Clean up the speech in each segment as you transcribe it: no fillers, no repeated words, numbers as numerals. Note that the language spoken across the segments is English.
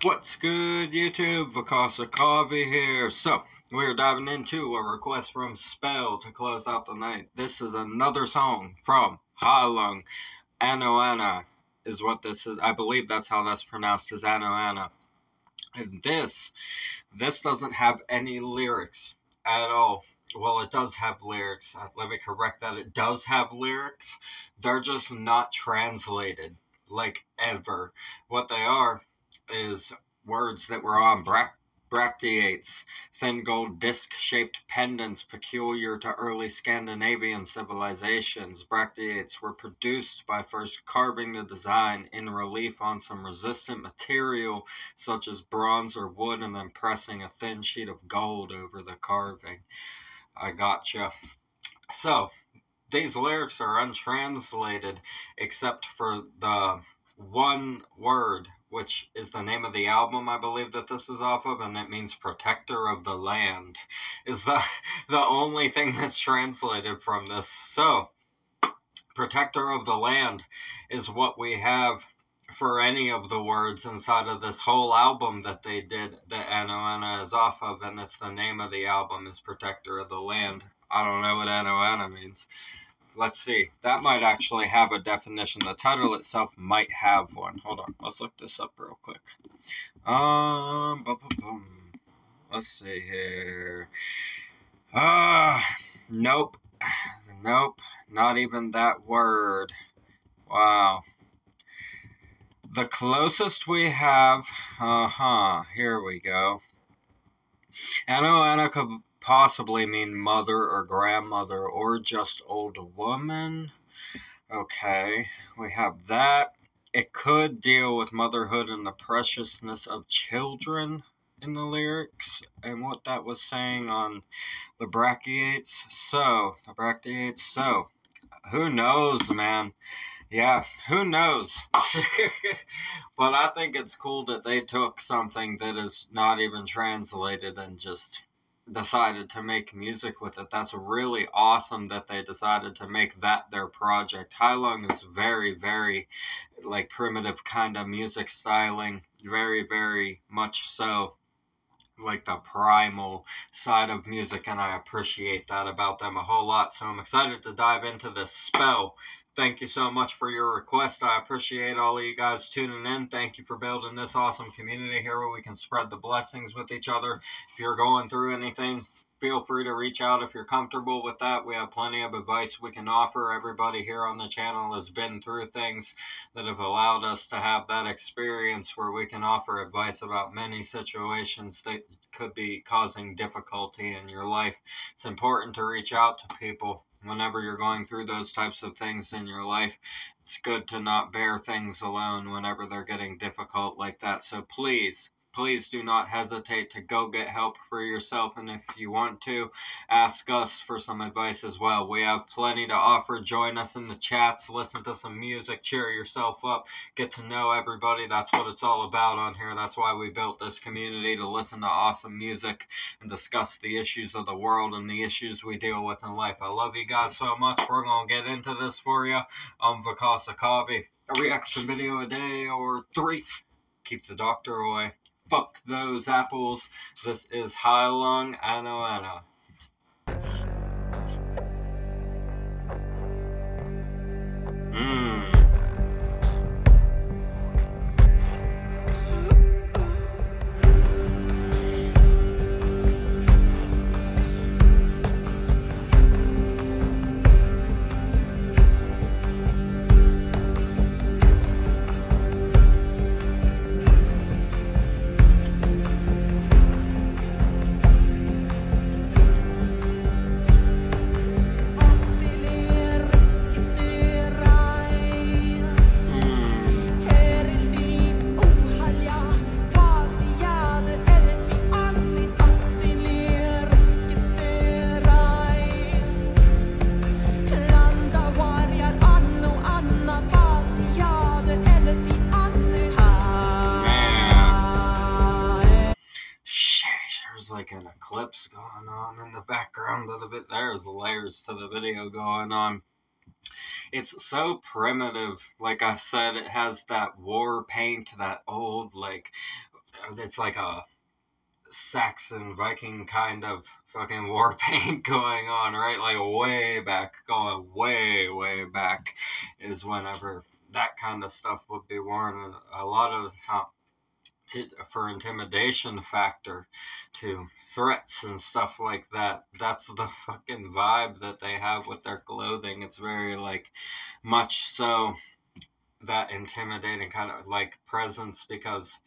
What's good, YouTube? Vakasa Kavi here. So, we're diving into a request from Spell to close out the night. This is another song from Heilung Anoana, is what this is. I believe that's how that's pronounced, is Anoana. And this doesn't have any lyrics at all. Well, it does have lyrics. Let me correct that. It does have lyrics. They're just not translated, like, ever. What they are is words that were on bracteates, thin gold disc-shaped pendants peculiar to early Scandinavian civilizations. Bracteates were produced by first carving the design in relief on some resistant material such as bronze or wood and then pressing a thin sheet of gold over the carving. I gotcha. So, these lyrics are untranslated except for the one word, which is the name of the album I believe that this is off of, and it means protector of the land, is the only thing that's translated from this. So, protector of the land is what we have for any of the words inside of this whole album that they did, that Anoana is off of, and it's the name of the album is Protector of the Land. I don't know what Anoana means. Let's see. That might actually have a definition. The title itself might have one. Hold on. Let's look this up real quick. Let's see here. Nope. Nope. Not even that word. Wow. The closest we have, here we go. Anoana could possibly mean mother or grandmother or just old woman. Okay, we have that. It could deal with motherhood and the preciousness of children in the lyrics and what that was saying on the bracteates. So, who knows, man? Yeah, who knows? But I think it's cool that they took something that is not even translated and just decided to make music with it. That's really awesome that they decided to make that their project. Heilung is very, very, like, primitive kind of music styling. Very, very much so. Like the primal side of music, and I appreciate that about them a whole lot. So I'm excited to dive into this. Spell, thank you so much for your request. I appreciate all of you guys tuning in. Thank you for building this awesome community here where we can spread the blessings with each other. If you're going through anything, feel free to reach out if you're comfortable with that. We have plenty of advice we can offer. Everybody here on the channel has been through things that have allowed us to have that experience where we can offer advice about many situations that could be causing difficulty in your life. It's important to reach out to people whenever you're going through those types of things in your life. It's good to not bear things alone whenever they're getting difficult like that. So please do not hesitate to go get help for yourself, and if you want to, ask us for some advice as well. We have plenty to offer. Join us in the chats, listen to some music, cheer yourself up, get to know everybody. That's what it's all about on here. That's why we built this community, to listen to awesome music and discuss the issues of the world and the issues we deal with in life. I love you guys so much. We're going to get into this for you. I'm Vakasa Kavi. A reaction video a day or 3 keeps the doctor away. Fuck those apples. This is Heilung Anoana. Like an eclipse going on in the background of the bit. There's layers to the video going on. It's so primitive. Like I said, it has that war paint, that old, like, it's like a Saxon Viking kind of fucking war paint going on, right? Like way back, going way back is whenever that kind of stuff would be worn. And a lot of the time, for intimidation factor to threats and stuff like that. That's the fucking vibe that they have with their clothing. It's very like much so that intimidating kind of like presence, because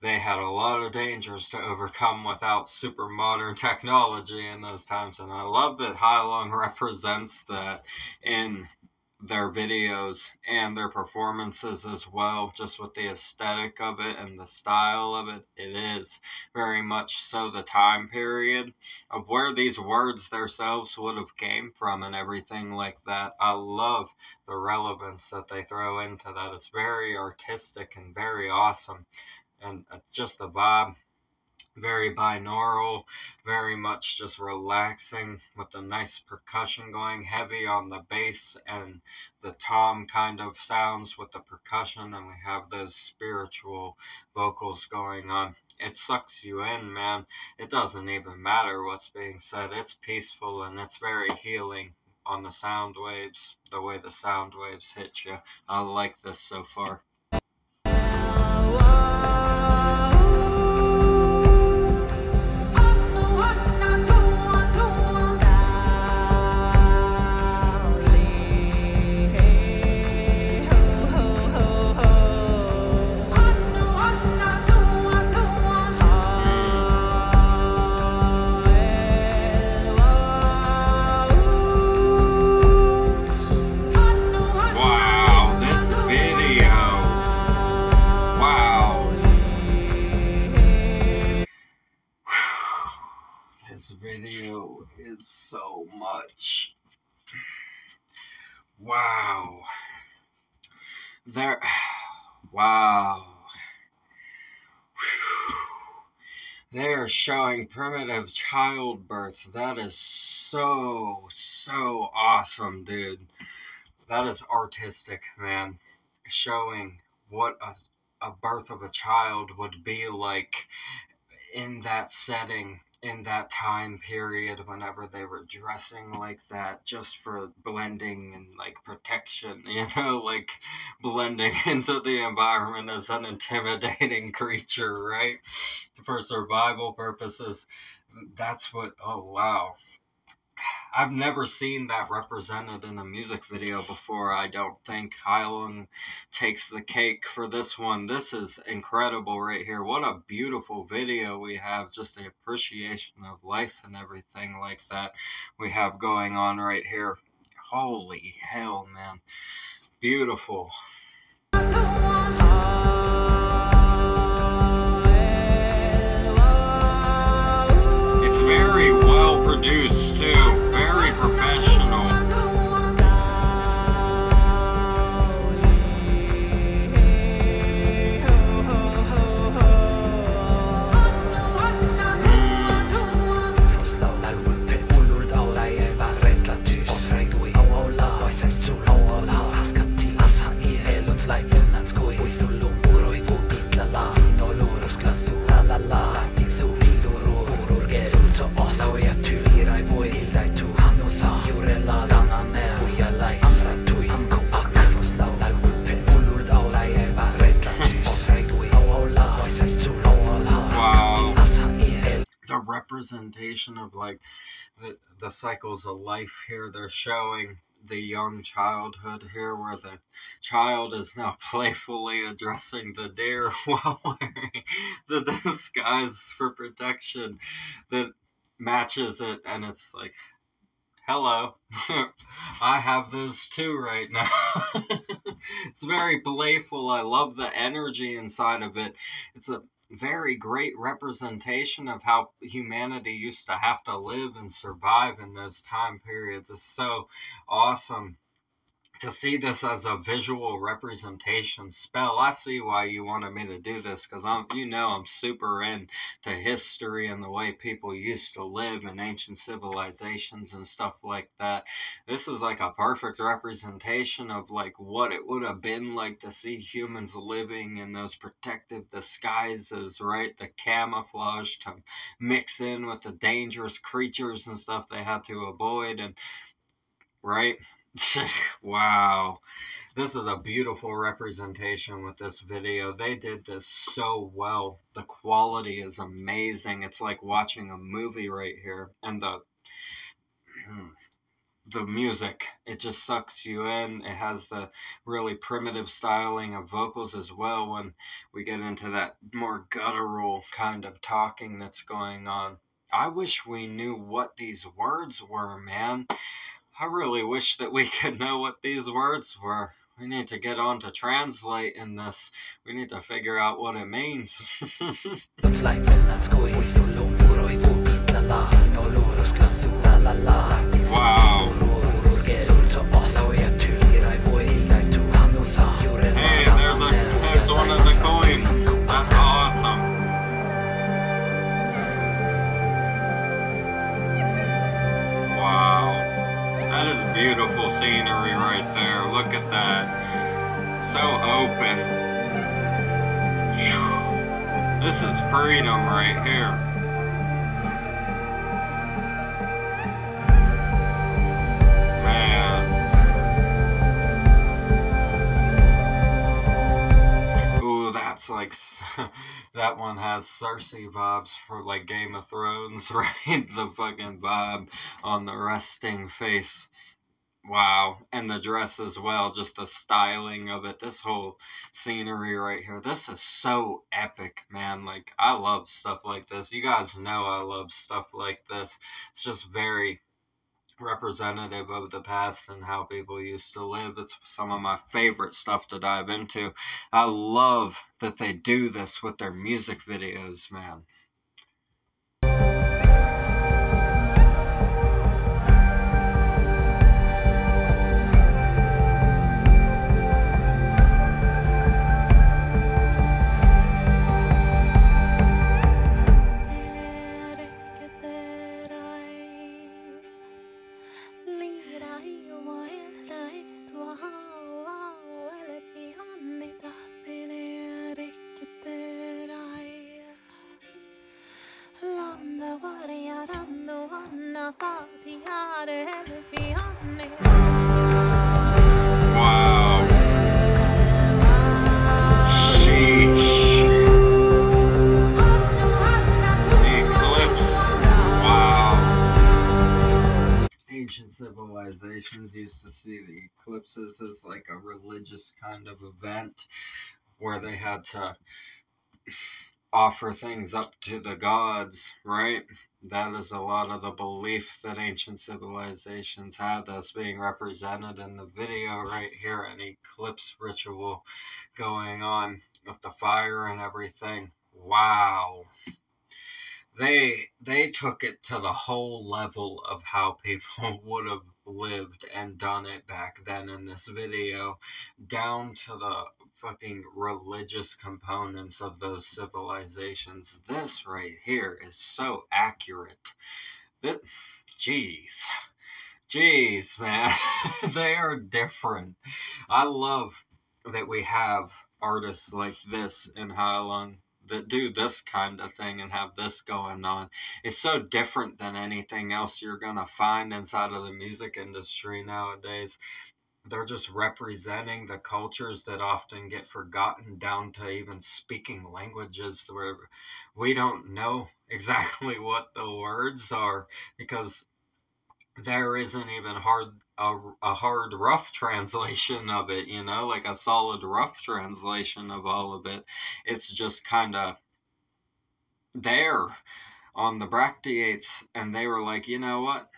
they had a lot of dangers to overcome without super modern technology in those times. And I love that Heilung represents that in their videos and their performances as well, just with the aesthetic of it and the style of it. It is very much so the time period of where these words themselves would have came from and everything like that. I love the relevance that they throw into that. It's very artistic and very awesome, and it's just the vibe. Very binaural, very much just relaxing with the nice percussion going heavy on the bass and the tom kind of sounds with the percussion, and we have those spiritual vocals going on. It sucks you in, man. It doesn't even matter what's being said. It's peaceful and it's very healing on the sound waves, the way the sound waves hit you. I like this so far. This video is so much. Wow. Wow. They're showing primitive childbirth. That is so awesome, dude. That is artistic, man. Showing what a birth of a child would be like in that setting, in that time period, whenever they were dressing like that, just for blending and like protection, like blending into the environment as an intimidating creature, right? For survival purposes. That's what, oh wow. I've never seen that represented in a music video before. I don't think Heilung takes the cake for this one. This is incredible right here. What a beautiful video we have. Just the appreciation of life and everything like that we have going on right here. Holy hell, man. Beautiful. It's very well produced too. Very professional. Representation of like the cycles of life here. They're showing the young childhood here, where the child is now playfully addressing the deer while wearing the disguise for protection that matches it, and it's like, hello, I have those too right now. It's very playful. I love the energy inside of it. It's a very great representation of how humanity used to have to live and survive in those time periods. It's so awesome to see this as a visual representation spell. I see why you wanted me to do this, because I'm super into history and the way people used to live in ancient civilizations and stuff like that. This is like a perfect representation of like what it would have been like to see humans living in those protective disguises, right? The camouflage to mix in with the dangerous creatures and stuff they had to avoid, and right. Wow. This is a beautiful representation with this video. They did this so well. The quality is amazing. It's like watching a movie right here. And the music, it just sucks you in. It has the really primitive styling of vocals as well when we get into that more guttural kind of talking that's going on. I wish we knew what these words were, man. I really wish that we could know what these words were. We need to get on to translating this. We need to figure out what it means. Wow. Hey, there's one of the coins. That's awesome. Wow. That is beautiful scenery right there. Look at that. So open. This is freedom right here. Man. Ooh, that's like... that one has Cersei vibes for like Game of Thrones, right? The fucking vibe on the resting face. Wow. And the dress as well, just the styling of it, this whole scenery right here. This is so epic, man. Like, I love stuff like this. You guys know I love stuff like this. It's just very representative of the past and how people used to live. It's some of my favorite stuff to dive into. I love that they do this with their music videos, man. Wow. Sheesh. The eclipse. Wow. Ancient civilizations used to see the eclipses as like a religious kind of event where they had to offer things up to the gods, right? That is a lot of the belief that ancient civilizations had that's being represented in the video right here, an eclipse ritual going on with the fire and everything. Wow. They took it to the whole level of how people would have lived and done it back then in this video, down to the fucking religious components of those civilizations. This right here is so accurate. That, jeez, man. They are different. I love that we have artists like this in Heilung that do this kind of thing and have this going on. It's so different than anything else you're gonna find inside of the music industry nowadays. They're just representing the cultures that often get forgotten, down to even speaking languages where we don't know exactly what the words are, because there isn't even a hard rough translation of it, you know, like a solid rough translation of all of it. It's just kind of there on the Bracteates, and they were like, you know what,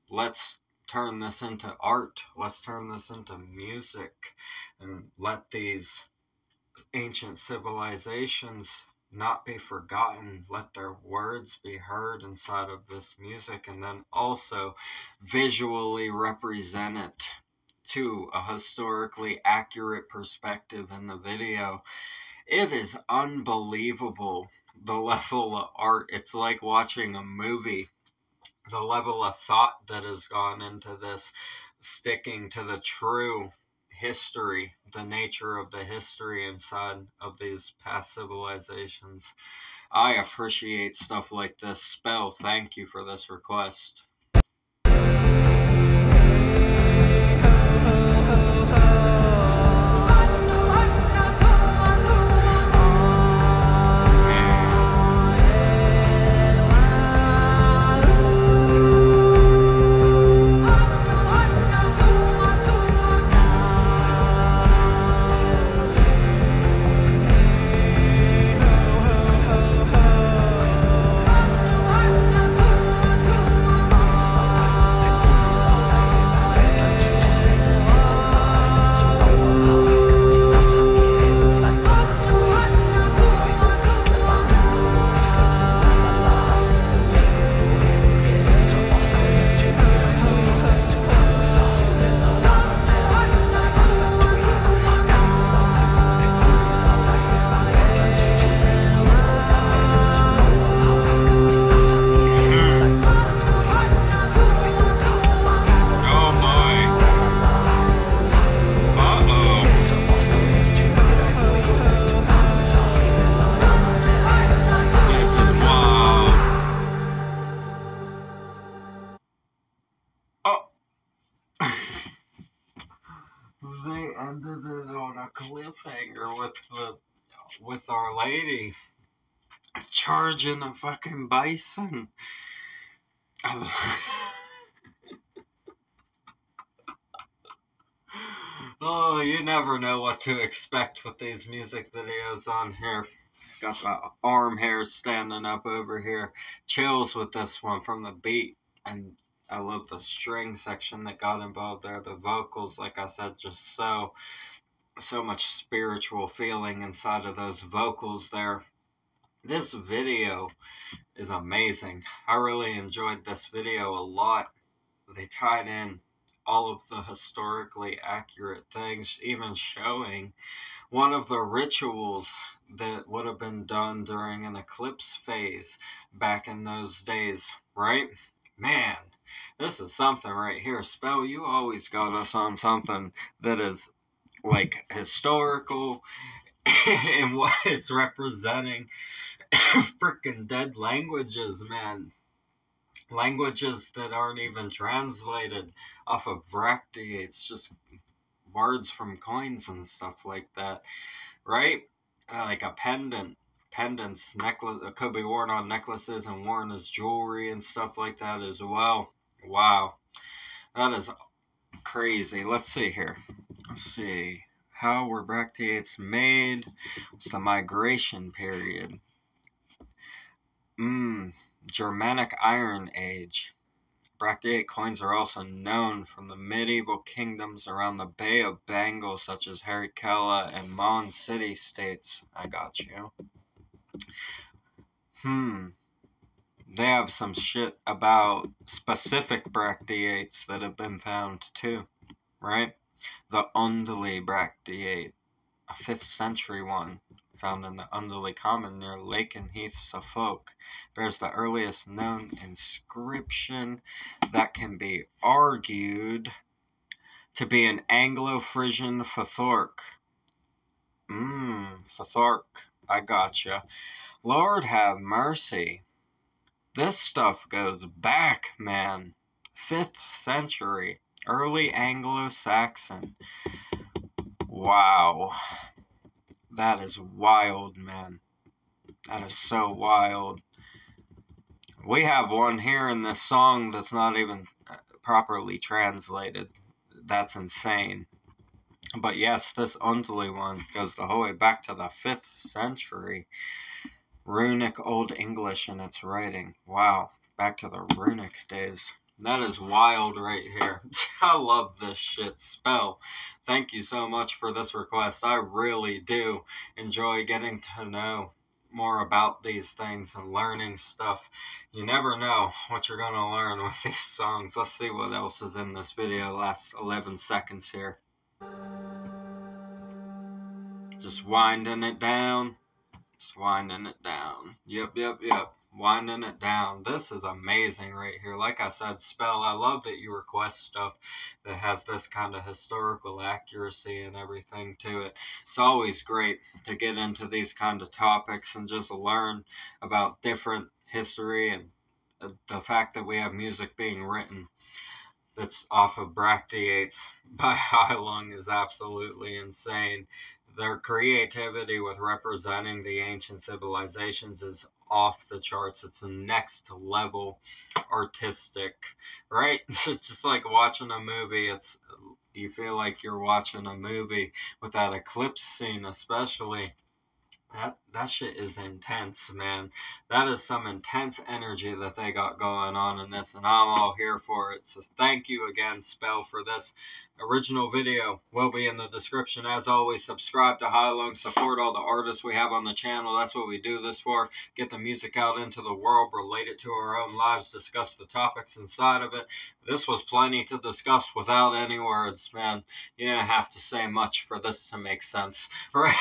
let's turn this into art, let's turn this into music, and let these ancient civilizations not be forgotten. Let their words be heard inside of this music, and then also visually represent it to a historically accurate perspective in the video. It is unbelievable, the level of art. It's like watching a movie. The level of thought that has gone into this, sticking to the true history, the nature of the history inside of these past civilizations. I appreciate stuff like this. Spell, thank you for this request. They ended it on a cliffhanger with Our Lady charging a fucking bison. Oh, you never know what to expect with these music videos on here. Got the arm hairs standing up over here. Chills with this one from the beat. And I love the string section that got involved there. The vocals, like I said, just so much spiritual feeling inside of those vocals there. This video is amazing. I really enjoyed this video a lot. They tied in all of the historically accurate things, even showing one of the rituals that would have been done during an eclipse phase back in those days, right? Man, this is something right here. Spell, you always got us on something that is like historical and what it's representing. Freaking dead languages, man. Languages that aren't even translated off of bracteates, just words from coins and stuff like that, right? Like a pendants, necklace, could be worn on necklaces and worn as jewelry and stuff like that as well. Wow, that is crazy. Let's see here. Let's see. How were bracteates made? What's the migration period? Germanic Iron Age. Bracteate coins are also known from the medieval kingdoms around the Bay of Bengal, such as Harikela and Mon City states. I got you. They have some shit about specific bracteates that have been found too, right? The Undley bracteate, a 5th century one, found in the Undley Common near Lakenheath, Suffolk, bears the earliest known inscription that can be argued to be an Anglo-Frisian Fathark. Fathark, I gotcha. Lord have mercy. This stuff goes back, man. 5th century, early Anglo-Saxon. Wow. That is wild, man. That is so wild. We have one here in this song that's not even properly translated. That's insane. But yes, this Undley one goes the whole way back to the 5th century. Runic Old English in its writing. Wow. Back to the runic days. That is wild right here. I love this shit. Spell, thank you so much for this request. I really do enjoy getting to know more about these things and learning stuff. You never know what you're going to learn with these songs. Let's see what else is in this video. Last 11 seconds here. Just winding it down. Just winding it down. Yep. Winding it down. This is amazing right here. Like I said, Spell, I love that you request stuff that has this kind of historical accuracy and everything to it. It's always great to get into these kind of topics and just learn about different history, and the fact that we have music being written that's off of Bracteates by Heilung is absolutely insane. Their creativity with representing the ancient civilizations is off the charts. It's a next level artistic, right? It's just like watching a movie. You feel like you're watching a movie with that eclipse scene, especially. That shit is intense, man. That is some intense energy that they got going on in this, and I'm all here for it. So thank you again, Spell, for this. Original video will be in the description. As always, subscribe to Heilung. Support all the artists we have on the channel. That's what we do this for. Get the music out into the world, relate it to our own lives, discuss the topics inside of it. This was plenty to discuss without any words, man. You didn't have to say much for this to make sense, right?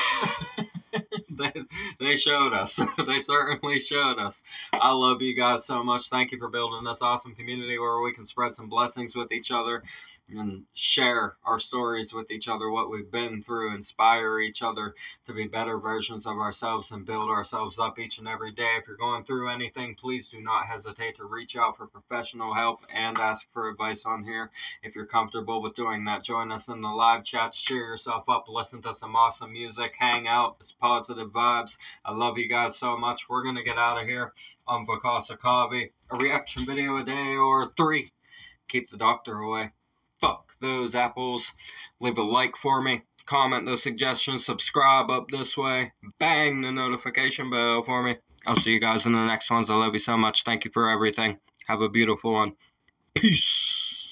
They showed us. They certainly showed us. I love you guys so much. Thank you for building this awesome community where we can spread some blessings with each other and share our stories with each other, what we've been through, inspire each other to be better versions of ourselves and build ourselves up each and every day. If you're going through anything, please do not hesitate to reach out for professional help and ask for advice on here. If you're comfortable with doing that, join us in the live chats, cheer yourself up, listen to some awesome music, hang out. It's positive vibes. I love you guys so much. We're going to get out of here on Vakasa Kavi. A reaction video a day or 3. Keep the doctor away. Fuck those apples. Leave a like for me. Comment those suggestions. Subscribe up this way. Bang the notification bell for me. I'll see you guys in the next ones. I love you so much. Thank you for everything. Have a beautiful one. Peace.